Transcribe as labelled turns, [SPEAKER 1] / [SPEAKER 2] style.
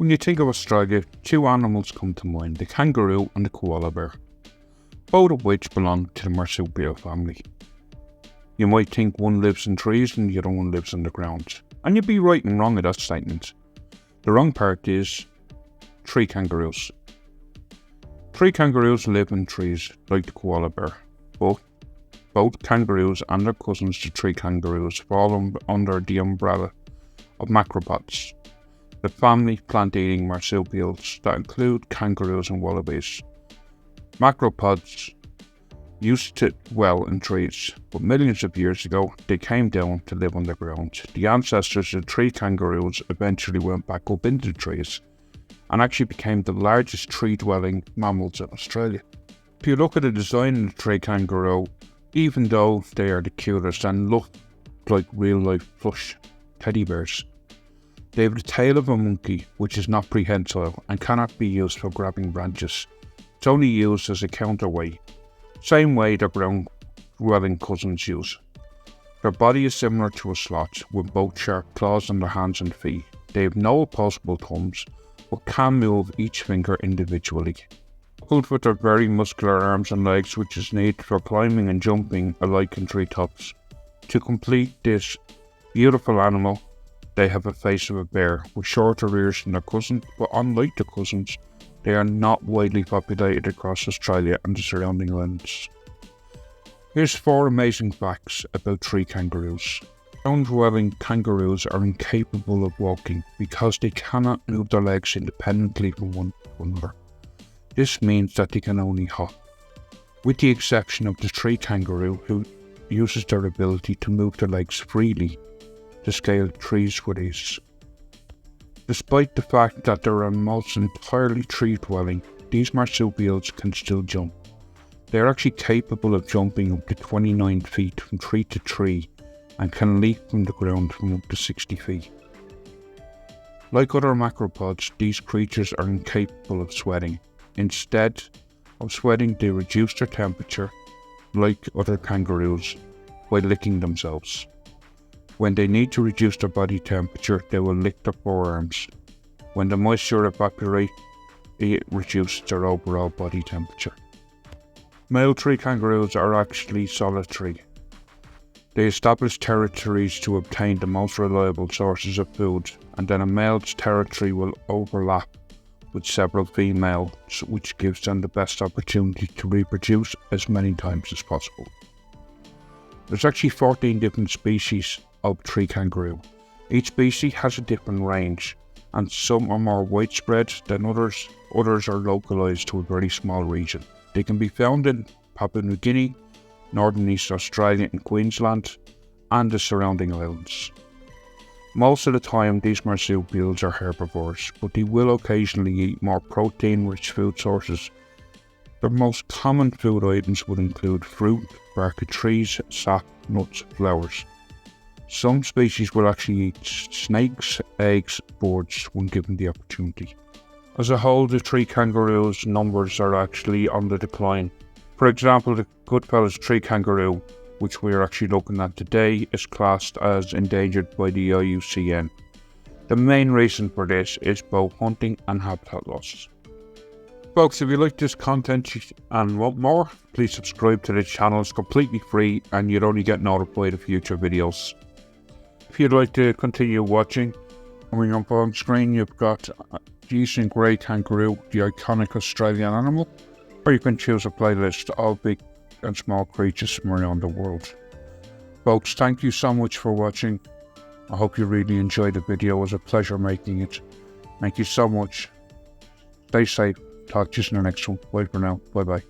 [SPEAKER 1] When you think of Australia, two animals come to mind, the kangaroo and the koala bear, both of which belong to the marsupial family. You might think one lives in trees and the other one lives on the ground, and you'd be right and wrong of that statement. The wrong part is tree kangaroos. Tree kangaroos live in trees like the koala bear, but both kangaroos and their cousins, the tree kangaroos, fall under the umbrella of macropods, the family plant-eating marsupials that include kangaroos and wallabies. Macropods used to dwell in trees, but millions of years ago they came down to live underground. The ancestors of tree kangaroos eventually went back up into the trees and actually became the largest tree-dwelling mammals in Australia. If you look at the design of the tree kangaroo, even though they are the cutest and look like real-life plush teddy bears, they have the tail of a monkey, which is not prehensile and cannot be used for grabbing branches. It's only used as a counterweight, same way their ground-dwelling cousins use. Their body is similar to a sloth, with both sharp claws on their hands and feet. They have no opposable thumbs, but can move each finger individually. Coupled with their very muscular arms and legs, which is needed for climbing and jumping alike in treetops. To complete this beautiful animal, they have a face of a bear, with shorter ears than their cousin, but unlike the cousins, they are not widely populated across Australia and the surrounding islands. Here's 4 amazing facts about tree kangaroos. Ground-dwelling kangaroos are incapable of walking because they cannot move their legs independently from one to another. This means that they can only hop, with the exception of the tree kangaroo, who uses their ability to move their legs freely to scale trees with ease. Despite the fact that they are almost entirely tree-dwelling, these marsupials can still jump. They are actually capable of jumping up to 29 feet from tree to tree and can leap from the ground from up to 60 feet. Like other macropods, these creatures are incapable of sweating. Instead of sweating, they reduce their temperature, like other kangaroos, by licking themselves. When they need to reduce their body temperature, they will lick their forearms. When the moisture evaporates, it reduces their overall body temperature. Male tree kangaroos are actually solitary. They establish territories to obtain the most reliable sources of food, and then a male's territory will overlap with several females, which gives them the best opportunity to reproduce as many times as possible. There's actually 14 different species of tree kangaroo. Each species has a different range, and some are more widespread than others. Others are localized to a very small region. They can be found in Papua New Guinea, northern East Australia and Queensland, and the surrounding islands. Most of the time these marsupials are herbivores, but they will occasionally eat more protein-rich food sources. Their most common food items would include fruit, bark of trees, sap, nuts, flowers. Some species will actually eat snakes, eggs, birds when given the opportunity. As a whole, the tree kangaroos' numbers are actually on the decline. For example, the Goodfellas tree kangaroo, which we are actually looking at today, is classed as endangered by the IUCN. The main reason for this is both hunting and habitat loss. Folks, if you like this content and want more, please subscribe to the channel. It's completely free and you'll only get notified of future videos. If you'd like to continue watching, coming up on screen you've got the Eastern Grey Kangaroo, the iconic Australian animal, or you can choose a playlist of big and small creatures from around the world. Folks, thank you so much for watching. I hope you really enjoyed the video. It was a pleasure making it. Thank you so much. Stay safe. Talk to you in the next one. Bye for now. Bye bye.